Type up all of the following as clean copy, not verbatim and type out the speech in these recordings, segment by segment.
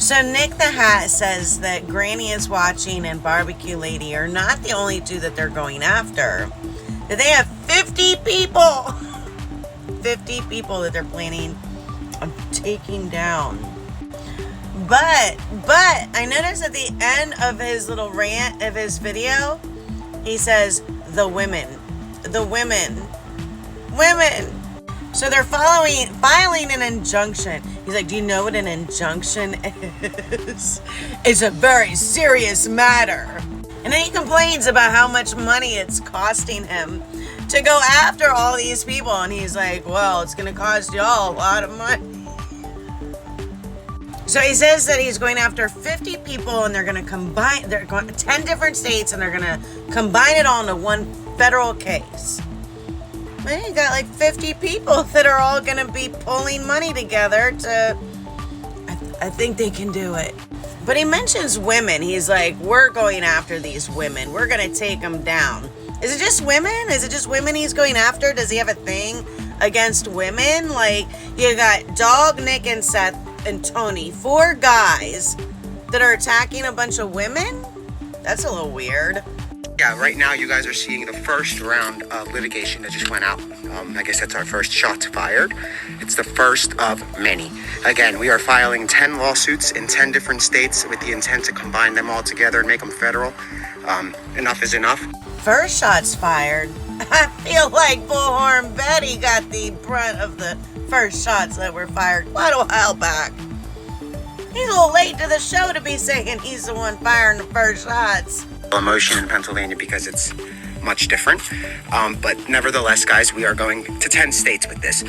So Nick the Hat says that Granny is Watching and Barbecue Lady are not the only two that they're going after. That they have 50 people. 50 people that they're planning on taking down. But I noticed at the end of his little rant of his video, he says, the women. So they're filing an injunction. He's like, do you know what an injunction is? It's a very serious matter. And then he complains about how much money it's costing him to go after all these people. And he's like, well, it's going to cost y'all a lot of money. So he says that he's going after 50 people and they're going to combine, they're going 10 different states and they're going to combine it all into one federal case. Man, you got like 50 people that are all going to be pulling money together to, I think they can do it. But he mentions women. He's like, we're going after these women. We're going to take them down. Is it just women? Is it just women he's going after? Does he have a thing against women? Like, you got Dog, Nick, and Seth, and Tony, 4 guys that are attacking a bunch of women? That's a little weird. Yeah, right now you guys are seeing the first round of litigation that just went out. I guess that's our first shots fired. It's the first of many. Again, we are filing 10 lawsuits in 10 different states with the intent to combine them all together and make them federal. Enough is enough. First shots fired. I feel like Bullhorn Betty got the brunt of the first shots that were fired quite a while back. He's a little late to the show to be saying he's the one firing the first shots. Emotion in Pennsylvania because it's much different. But nevertheless, guys, we are going to 10 states with this.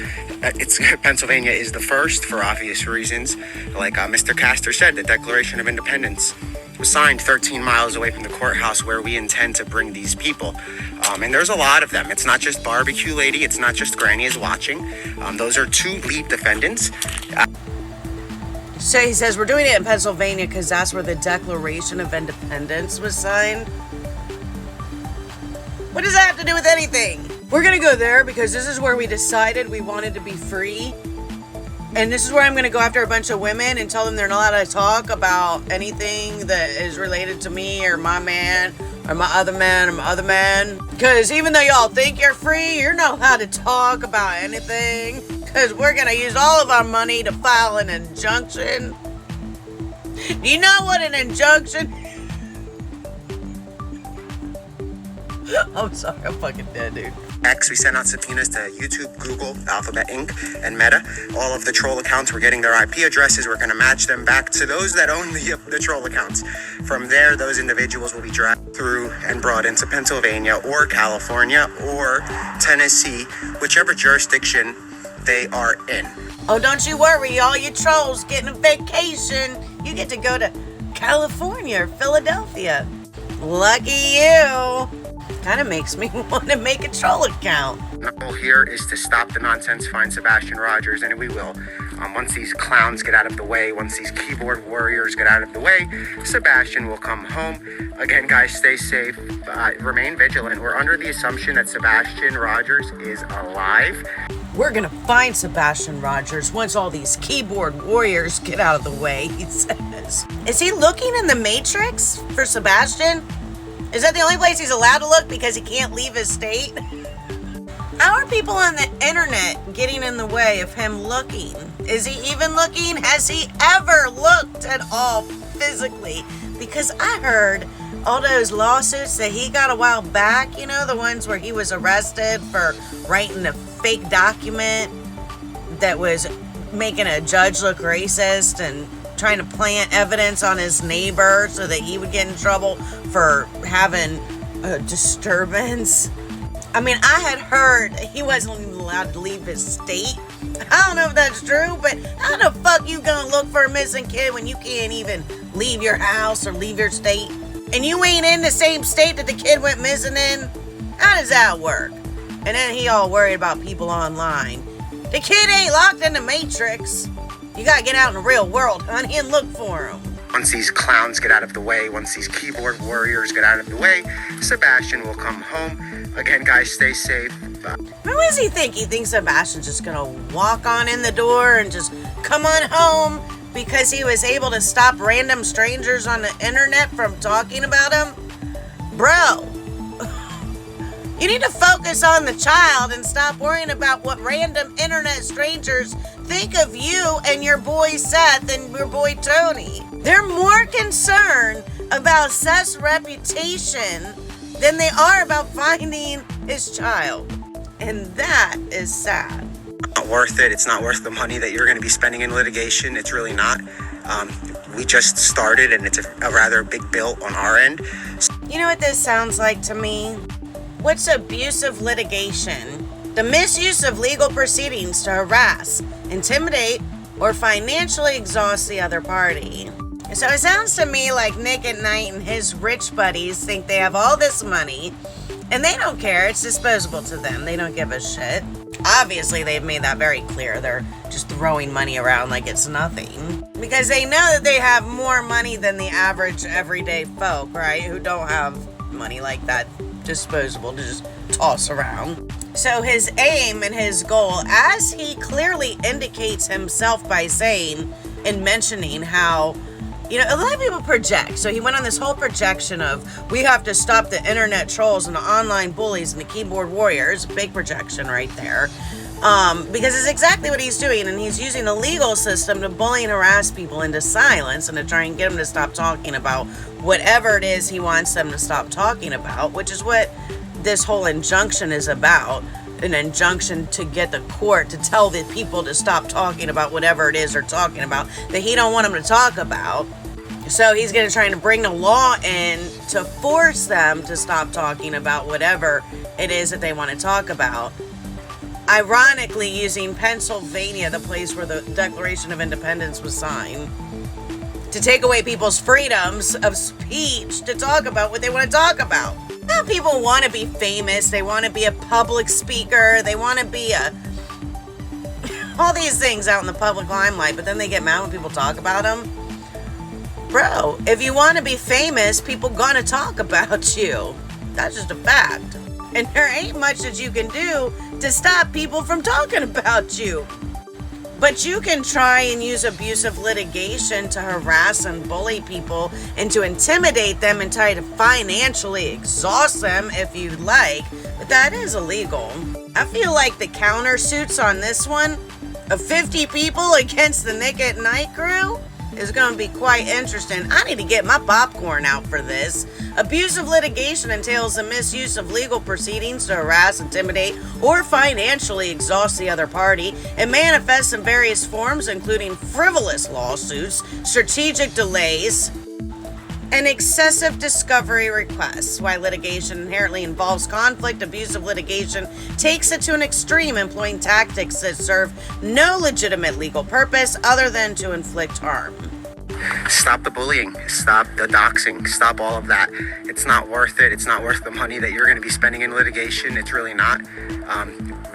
Pennsylvania is the first for obvious reasons. Like Mr. Castor said, the Declaration of Independence was signed 13 miles away from the courthouse where we intend to bring these people. And there's a lot of them. It's not just Barbecue Lady. It's not just Granny is Watching. Those are 2 lead defendants. So he says we're doing it in Pennsylvania because that's where the Declaration of Independence was signed. What does that have to do with anything? We're going to go there because this is where we decided we wanted to be free. And this is where I'm going to go after a bunch of women and tell them they're not allowed to talk about anything that is related to me or my man or my other man or my other man. Because even though y'all think you're free, you're not allowed to talk about anything. Because we're going to use all of our money to file an injunction. Do you know what an injunction is? I'm sorry, I'm fucking dead, dude. We sent out subpoenas to YouTube, Google, Alphabet Inc., and Meta. All of the troll accounts, we're getting their IP addresses. We're going to match them back to those that own the troll accounts. From there, those individuals will be dragged through and brought into Pennsylvania or California or Tennessee, whichever jurisdiction they are in. Oh, don't you worry, all you trolls getting a vacation. You get to go to California or Philadelphia. Lucky you. Kind of makes me want to make a troll account. The goal here is to stop the nonsense, find Sebastian Rogers, and we will. Once these clowns get out of the way, once these keyboard warriors get out of the way, Sebastian will come home. Again, guys, stay safe, remain vigilant. We're under the assumption that Sebastian Rogers is alive. We're gonna find Sebastian Rogers once all these keyboard warriors get out of the way, he says. Is he looking in the Matrix for Sebastian? Is that the only place he's allowed to look because he can't leave his state? How are people on the internet getting in the way of him looking? Is he even looking? Has he ever looked at all physically? Because I heard all those lawsuits that he got a while back, you know, the ones where he was arrested for writing a fake document that was making a judge look racist and trying to plant evidence on his neighbor so that he would get in trouble for having a disturbance. I mean, I had heard he wasn't even allowed to leave his state. I don't know if that's true, but how the fuck you gonna look for a missing kid when you can't even leave your house or leave your state? And you ain't in the same state that the kid went missing in? How does that work? And then he all worried about people online. The kid ain't locked in the Matrix. You gotta get out in the real world, honey, and look for him. Once these clowns get out of the way, once these keyboard warriors get out of the way, Sebastian will come home. Again, guys, stay safe. Who does he think? He thinks Sebastian's just gonna walk on in the door and just come on home because he was able to stop random strangers on the internet from talking about him? Bro, you need to focus on the child and stop worrying about what random internet strangers think of you and your boy Seth and your boy Tony. They're more concerned about Seth's reputation than they are about finding his child. And that is sad. Not worth it. It's not worth the money that you're going to be spending in litigation. It's really not. We just started, and it's a rather big bill on our end. You know what this sounds like to me? What's abusive litigation? The misuse of legal proceedings to harass, intimidate, or financially exhaust the other party. So it sounds to me like Nick at Night and his rich buddies think they have all this money, and they don't care. It's disposable to them. They don't give a shit. Obviously, they've made that very clear. They're just throwing money around like it's nothing. Because they know that they have more money than the average everyday folk, right? Who don't have money like that disposable to just toss around. So his aim and his goal, as he clearly indicates himself by saying and mentioning how, you know, a lot of people project. So he went on this whole projection of, we have to stop the internet trolls and the online bullies and the keyboard warriors. Big projection right there. Because it's exactly what he's doing. And he's using the legal system to bully and harass people into silence and to try and get them to stop talking about whatever it is he wants them to stop talking about, which is what this whole injunction is about. An injunction to get the court to tell the people to stop talking about whatever it is they're talking about that he don't want them to talk about. So he's going to try to bring the law in to force them to stop talking about whatever it is that they want to talk about. Ironically, using Pennsylvania, the place where the Declaration of Independence was signed, to take away people's freedoms of speech to talk about what they want to talk about. Now people want to be famous, they want to be a public speaker, they want to be all these things out in the public limelight, but then they get mad when people talk about them. Bro, if you want to be famous, people gonna talk about you. That's just a fact. And there ain't much that you can do to stop people from talking about you. But you can try and use abusive litigation to harass and bully people and to intimidate them and try to financially exhaust them if you'd like. But that is illegal. I feel like the countersuits on this one of 50 people against the Nick at Night crew is going to be quite interesting. I need to get my popcorn out for this. Abusive litigation entails the misuse of legal proceedings to harass, intimidate, or financially exhaust the other party. It manifests in various forms, including frivolous lawsuits, strategic delays, and excessive discovery requests. While litigation inherently involves conflict, abusive litigation takes it to an extreme, employing tactics that serve no legitimate legal purpose other than to inflict harm. Stop the bullying, stop the doxing, stop all of that. It's not worth it. It's not worth the money that you're going to be spending in litigation. It's really not.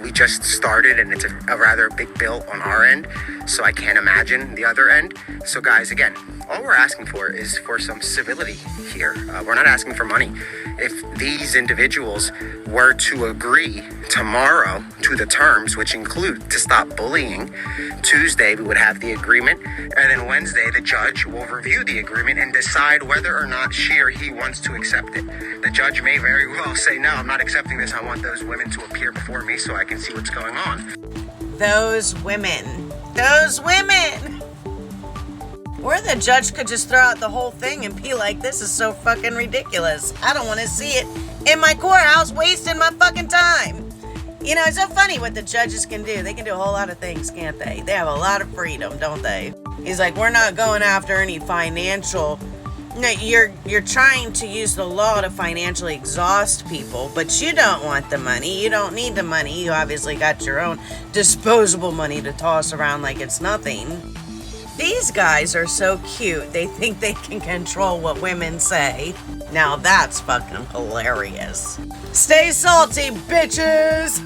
We just started, and it's a rather big bill on our end, so I can't imagine the other end. So guys, again, all we're asking for is for some civility here. We're not asking for money. If these individuals were to agree tomorrow to the terms, which include to stop bullying, Tuesday we would have the agreement, and then Wednesday the judge will review the agreement and decide whether or not she or he wants to accept it. The judge may very well say, no, I'm not accepting this. I want those women to appear before me so I can see what's going on. Those women. Those women! Or the judge could just throw out the whole thing and be like, this is so fucking ridiculous. I don't want to see it in my courthouse wasting my fucking time. You know, it's so funny what the judges can do. They can do a whole lot of things, can't they? They have a lot of freedom, don't they? He's like, we're not going after any financial... No, you're trying to use the law to financially exhaust people, but you don't want the money. You don't need the money. You obviously got your own disposable money to toss around like it's nothing. These guys are so cute. They think they can control what women say. Now that's fucking hilarious. Stay salty, bitches!